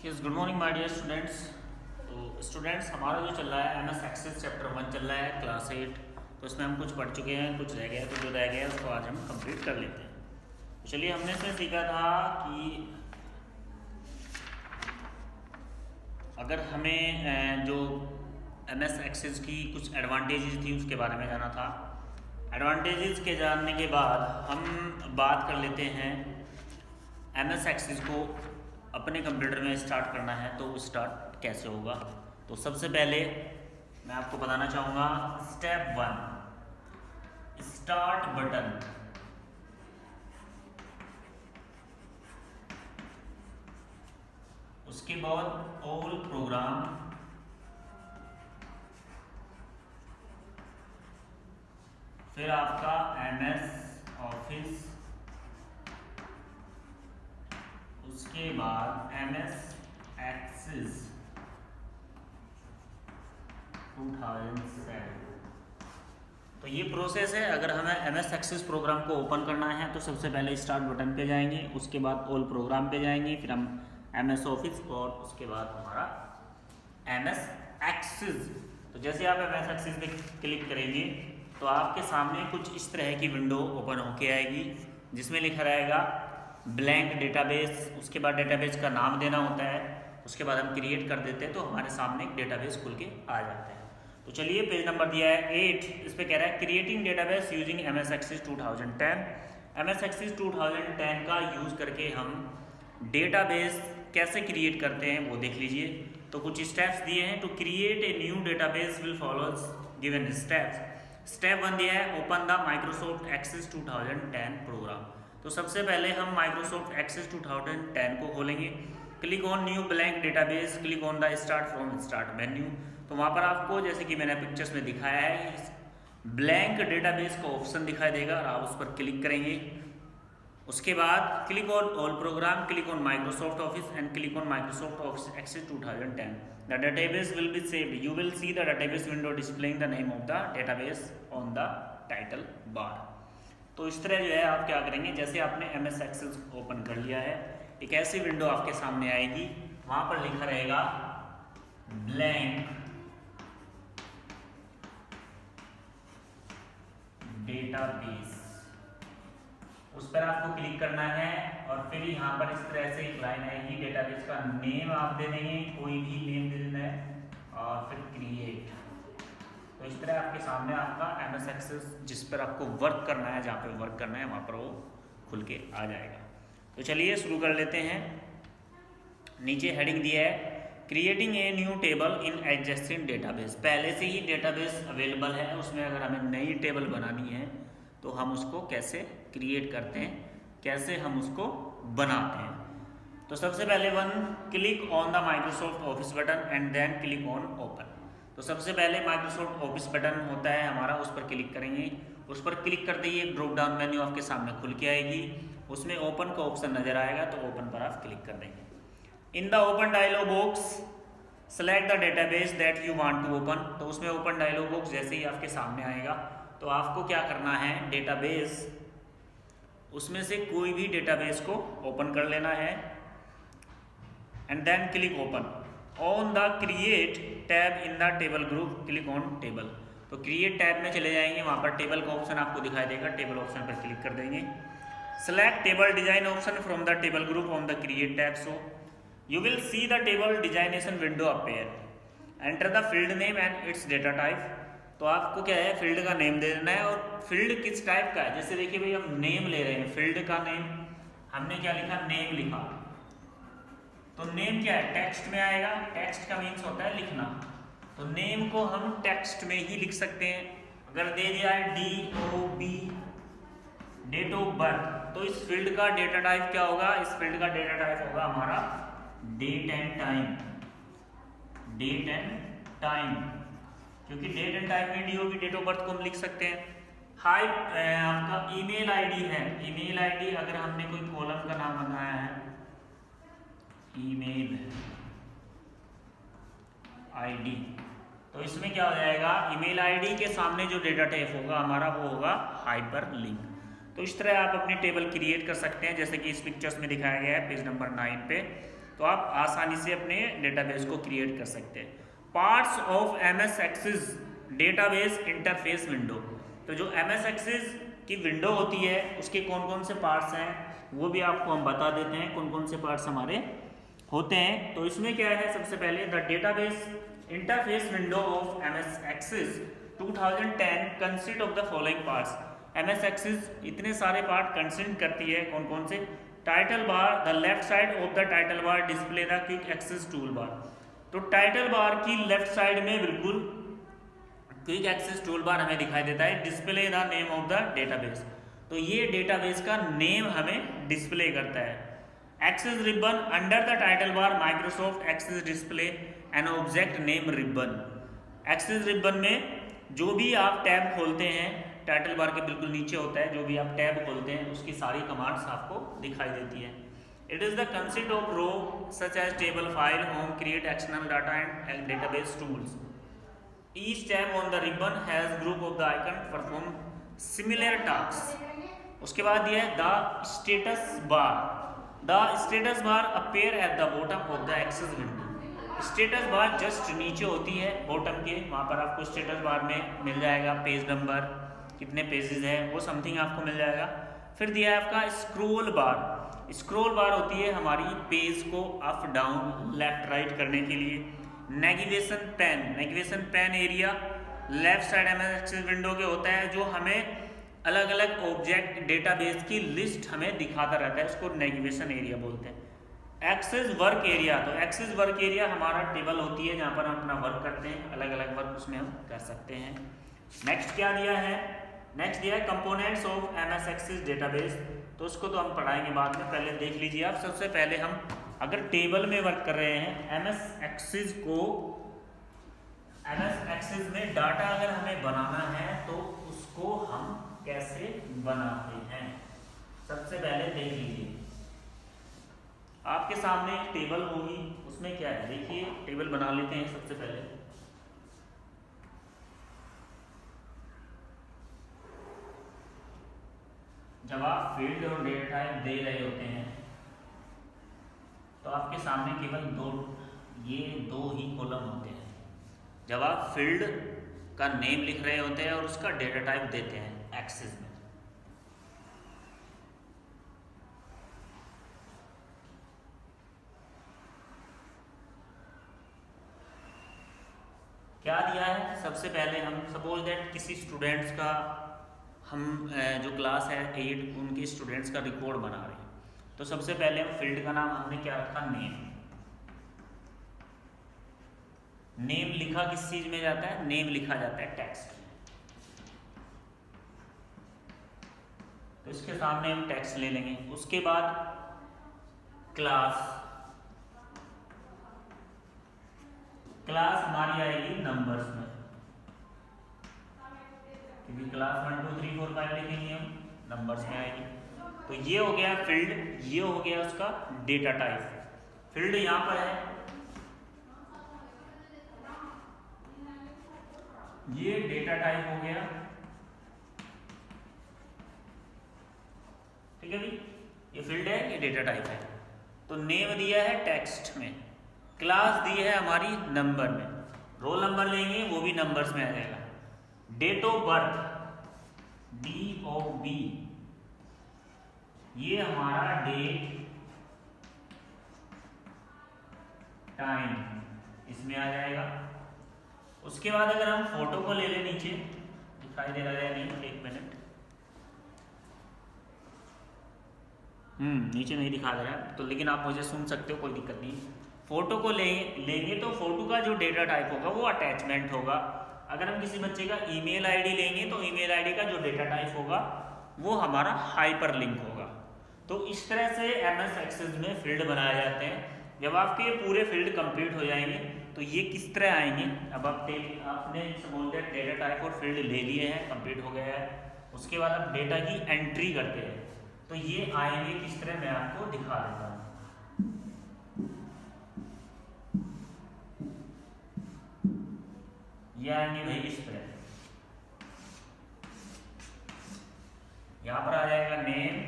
Yes, good morning my dear students. तो students, हमारा जो चल रहा है MS एक्सेस चैप्टर 1 चल रहा है क्लास 8। तो इसमें हम कुछ पढ़ चुके हैं, कुछ रह गया है, तो जो रह गया है उसको आज हम कंप्लीट कर लेते हैं। तो चलिए, हमने इसमें सीखा था कि अगर हमें जो MS एक्सेस की कुछ एडवांटेजेस थी उसके बारे में जाना था। एडवांटेजेस के जानने के बाद हम बात कर लेते हैं MS एक्सेस को अपने कंप्यूटर में स्टार्ट करना है तो स्टार्ट कैसे होगा। तो सबसे पहले मैं आपको बताना चाहूँगा स्टेप 1, स्टार्ट बटन। उसके बाद ऑल प्रोग्राम, फिर आपका MS ऑफिस, उसके बाद MS एक्सेस 2007। तो ये प्रोसेस है। अगर हमें MS एक्सेस प्रोग्राम को ओपन करना है तो सबसे पहले स्टार्ट बटन पे जाएंगे, उसके बाद ऑल प्रोग्राम पे जाएंगे, फिर हम MS ऑफिस और उसके बाद हमारा MS एक्सेस। तो जैसे आप MS एक्सेस पे क्लिक करेंगे तो आपके सामने कुछ इस तरह की विंडो ओपन होके आएगी जिसमें लिखा रहेगा ब्लैंक डेटाबेस। उसके बाद डेटाबेस का नाम देना होता है, उसके बाद हम क्रिएट कर देते हैं तो हमारे सामने एक डेटाबेस खुल के आ जाता है। तो चलिए, पेज नंबर दिया है 8, इस पे कह रहा है creating database using MS access 2010। MS access 2010 का यूज करके हम डेटाबेस कैसे क्रिएट करते हैं वो देख लीजिए। तो कुछ स्टेप्स दिए हैं। To create a new database will follows given steps. Step 1 दिया है, open the Microsoft access 2010 program. तो सबसे पहले हम माइक्रोसॉफ्ट एक्सेस 2010 को खोलेंगे। Click on new blank database, click on the start from start menu. तो वहाँ पर आपको जैसे कि मैंने पिक्चर्स में दिखाया है ब्लैंक डेटाबेस का ऑप्शन दिखाई देगा और आप उस पर क्लिक करेंगे। उसके बाद click on all program, click on Microsoft office and click on Microsoft office access 2010। The database will be saved. You will see the database window displaying the name of the database on the title bar. तो इस तरह जो है आप क्या करेंगे, जैसे आपने MS एक्सेस ओपन कर लिया है, एक ऐसी विंडो आपके सामने आएगी, वहां पर लिखा रहेगा ब्लैंक डेटाबेस। उस पर आपको क्लिक करना है और फिर यहाँ पर इस तरह से एक लाइन आएगी, डेटाबेस का नेम आप दे देंगे, कोई भी नेम दे देना है और फिर क्रिएट। तो इस तरह आपके सामने आपका MS एक्सेस जिस पर आपको वर्क करना है, जहाँ पे वर्क करना है वहाँ पर वो खुल के आ जाएगा। तो चलिए शुरू कर लेते हैं। नीचे हेडिंग दिया है creating a new table in existing database. पहले से ही डेटाबेस अवेलेबल है, उसमें अगर हमें नई टेबल बनानी है तो हम उसको कैसे क्रिएट करते हैं, कैसे हम उसको बनाते हैं। तो सबसे पहले 1, click on the Microsoft office button and then click on open. तो सबसे पहले माइक्रोसॉफ्ट ऑफिस बटन होता है हमारा, उस पर क्लिक करेंगे। उस पर क्लिक करते ही एक ड्रॉप डाउन मेन्यू आपके सामने खुल के आएगी, उसमें ओपन का ऑप्शन नजर आएगा, तो ओपन पर आप क्लिक कर देंगे। In the open dialog box select the database that you want to open. तो उसमें ओपन डायलॉग बॉक्स जैसे ही आपके सामने आएगा तो आपको क्या करना है, डेटाबेस उसमें से कोई भी डेटाबेस को ओपन कर लेना है and then click open. On the create tab in the table group, click on table. तो क्रिएट टैब में चले जाएंगे, वहां पर टेबल का ऑप्शन आपको दिखाई देगा, टेबल ऑप्शन पर क्लिक कर देंगे। Select table design option from the table group on the create tab. So you will see the table designation window appear. Enter the field name and it's data type. तो आपको क्या है, field का name दे देना है और field किस type का है। जैसे देखिए भाई, हम नेम ले रहे हैं, फील्ड का नेम हमने क्या लिखा, नेम लिखा। तो नेम क्या है, टेक्स्ट में आएगा। टेक्स्ट का मीन्स होता है लिखना, तो नेम को हम टेक्स्ट में ही लिख सकते हैं। अगर दे दिया है DOB, डेट ऑफ बर्थ, तो इस फील्ड का डेटा टाइप क्या होगा, इस फील्ड का डेटा टाइप होगा हमारा date and time. Date and time, क्योंकि डेट एंड टाइम में DOB डेट ऑफ बर्थ को हम लिख सकते हैं। हाई आपका ईमेल आईडी है, ईमेल आईडी अगर हमने कोई कॉलम का नाम बनाया है, ईमेल आईडी, तो इसमें क्या हो जाएगा, ईमेल आईडी के सामने जो डेटा टाइप होगा हमारा वो होगा हाइपर लिंक। तो इस तरह आप अपनी टेबल क्रिएट कर सकते हैं, जैसे कि इस पिक्चर्स में दिखाया गया है पेज नंबर 9 पे। तो आप आसानी से अपने डेटाबेस को क्रिएट कर सकते हैं। Parts of MS access database interface window, तो जो MS एक्सेस की विंडो होती है उसके कौन कौन से पार्ट्स हैं वो भी आपको हम बता देते हैं, कौन कौन से पार्ट्स हमारे होते हैं। तो इसमें क्या है, सबसे पहले the database interface window of MS access 2010 consist of the following parts. MS access इतने सारे पार्ट कंसिस्ट करती है, कौन कौन से? Title bar, the left side of the title bar display the quick access tool bar. तो title बार की left side में बिल्कुल क्विक एक्सेस टूल बार हमें दिखाई देता है, display the name of the database, तो ये डेटाबेस का नेम हमें डिस्प्ले करता है। Access ribbon under the title bar Microsoft access display an object name ribbon. Access ribbon में जो भी आप टैब खोलते हैं, टाइटल बार के बिल्कुल नीचे होता है, जो भी आप टैब खोलते हैं उसकी सारी कमांड्स आपको दिखाई देती है। It is the consist of row such as table, file, home, create, external data and database tools. Each tab on the ribbon has group of the icon perform similar tasks। उसके बाद ये है the status bar. The status bar appear at the bottom of the access window। Status bar just नीचे होती है bottom के, वहाँ पर आपको स्टेटस बार में मिल जाएगा पेज नंबर, कितने पेजेस हैं वो समथिंग आपको मिल जाएगा। फिर दिया है आपका स्क्रोल बार। स्क्रोल बार होती है हमारी पेज को अप डाउन लेफ्ट राइट करने के लिए। Navigation pane, navigation pane area left side MS access window के होता है, जो हमें अलग अलग ऑब्जेक्ट डेटाबेस की लिस्ट हमें दिखाता रहता है, उसको नेविगेशन एरिया बोलते हैं। एक्सेस वर्क एरिया, तो एक्सेस वर्क एरिया हमारा टेबल होती है जहाँ पर हम अपना वर्क करते हैं, अलग अलग वर्क उसमें हम कर सकते हैं। नेक्स्ट क्या दिया है? नेक्स्ट दिया है components of MS access database, तो उसको तो हम पढ़ाएंगे बाद में, पहले देख लीजिए आप। सबसे पहले हम अगर टेबल में वर्क कर रहे हैं MS एक्सेस को, MS एक्सेस में डाटा अगर हमें बनाना है तो उसको हम कैसे बनाते हैं, सबसे पहले देख लीजिए। आपके सामने एक टेबल होगी, उसमें क्या है देखिए, टेबल बना लेते हैं सबसे पहले। जब आप फील्ड और डेटा टाइप दे रहे होते हैं तो आपके सामने केवल दो ही कॉलम होते हैं। जब आप फील्ड का नेम लिख रहे होते हैं और उसका डेटा टाइप देते हैं एक्सेस में, क्या दिया है? सबसे पहले हम सपोज दैट किसी स्टूडेंट्स का हम जो क्लास है 8 उनके स्टूडेंट्स का रिकॉर्ड बना रहे हैं, तो सबसे पहले हम फील्ड का नाम हमने क्या रखा? नेम। नेम लिखा किस चीज में जाता है? नेम लिखा जाता है टेक्स्ट में, तो इसके सामने हम टेक्स्ट ले लेंगे। उसके बाद क्लास, क्लास हमारी आएगी नंबर्स में, क्योंकि क्लास 1 2 3 4 5 लिखेंगे हम, नंबर्स में आएगी। तो ये हो गया फील्ड, ये हो गया उसका डेटा टाइप। फील्ड यहां पर है, ये डेटा टाइप हो गया, ठीक है जी, ये फील्ड है, ये डेटा टाइप है। तो नेम दिया है टेक्स्ट में, क्लास दी है हमारी नंबर में, रोल नंबर लेंगे वो भी नंबर्स में आ जाएगा। डेट ऑफ बर्थ DOB, ये हमारा डेट टाइम इसमें आ जाएगा। उसके बाद अगर हम फोटो को ले लें, नीचे दिखाई दे रहा है नहीं, एक मिनट, नीचे नहीं दिखा दे रहा है तो, लेकिन आप मुझे सुन सकते हो, कोई दिक्कत नहीं। फोटो को लेंगे तो फोटो का जो डेटा टाइप होगा वो अटैचमेंट होगा। अगर हम किसी बच्चे का ईमेल आईडी लेंगे तो ईमेल आईडी का जो डेटा टाइप होगा वो हमारा हाइपर लिंक होगा। तो इस तरह से MS एक्सेस में फील्ड बनाए जाते हैं। जब आपके ये पूरे फील्ड कंप्लीट हो जाएंगे तो ये किस तरह आएंगे, अब आपने सपोज दैट डेटा टाइप और फील्ड ले लिए हैं, कंप्लीट हो गया है, उसके बाद आप डेटा की एंट्री करते हैं, तो ये आएंगे किस तरह, मैं आपको दिखा देता हूँ। ये आएंगे भाई इस तरह, यहां पर आ जाएगा नेम,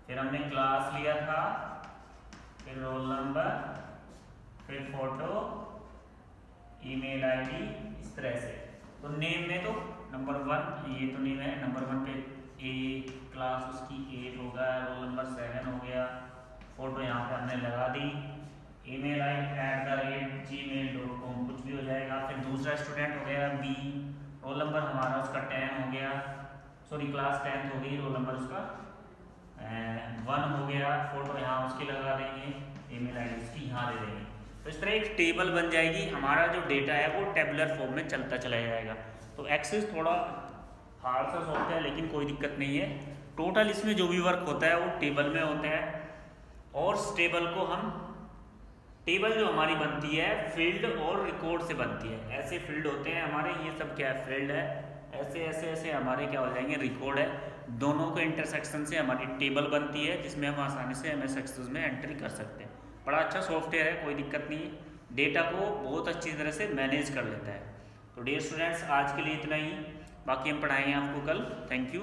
फिर हमने क्लास लिया था, फिर रोल नंबर, फिर फोटो, ईमेल आईडी, इस तरह से। तो नेम में तो नंबर 1 ये तो नेम है, नंबर 1 पे ए क्लास उसकी 8 होगा, रोल नंबर 7 हो गया, फोटो यहाँ पे हमने लगा दी, ईमेल आई @gmail.com कुछ भी हो जाएगा। फिर दूसरा स्टूडेंट हो गया बी, रोल नंबर हमारा उसका 10 हो गया, सॉरी क्लास 10 हो गई, रोल नंबर उसका 1 हो गया, फोटो यहाँ उसकी लगा देंगे, ईमेल आईडी उसकी यहाँ दे देंगे। तो इस तरह एक टेबल बन जाएगी, हमारा जो डेटा है वो टेबुलर फॉर्म में चलता चला जाएगा। तो एक्सेस थोड़ा हार्ड सा सॉफ्ट है लेकिन कोई दिक्कत नहीं है। टोटल इसमें जो भी वर्क होता है वो टेबल में होता है, और इस टेबल को हम, टेबल जो हमारी बनती है फील्ड और रिकॉर्ड से बनती है। ऐसे फील्ड होते हैं हमारे, ये सब क्या है, फील्ड है, ऐसे ऐसे ऐसे हमारे क्या हो जाएंगे, रिकॉर्ड है। दोनों के इंटरसेक्शन से हमारी टेबल बनती है जिसमें हम आसानी से MS एक्सेस में एंट्री कर सकते हैं। बड़ा अच्छा सॉफ्टवेयर है, कोई दिक्कत नहीं है, डेटा को बहुत अच्छी तरह से मैनेज कर लेता है। तो डियर स्टूडेंट्स, आज के लिए इतना ही, बाकी हम पढ़ाएंगे आपको कल। Thank you.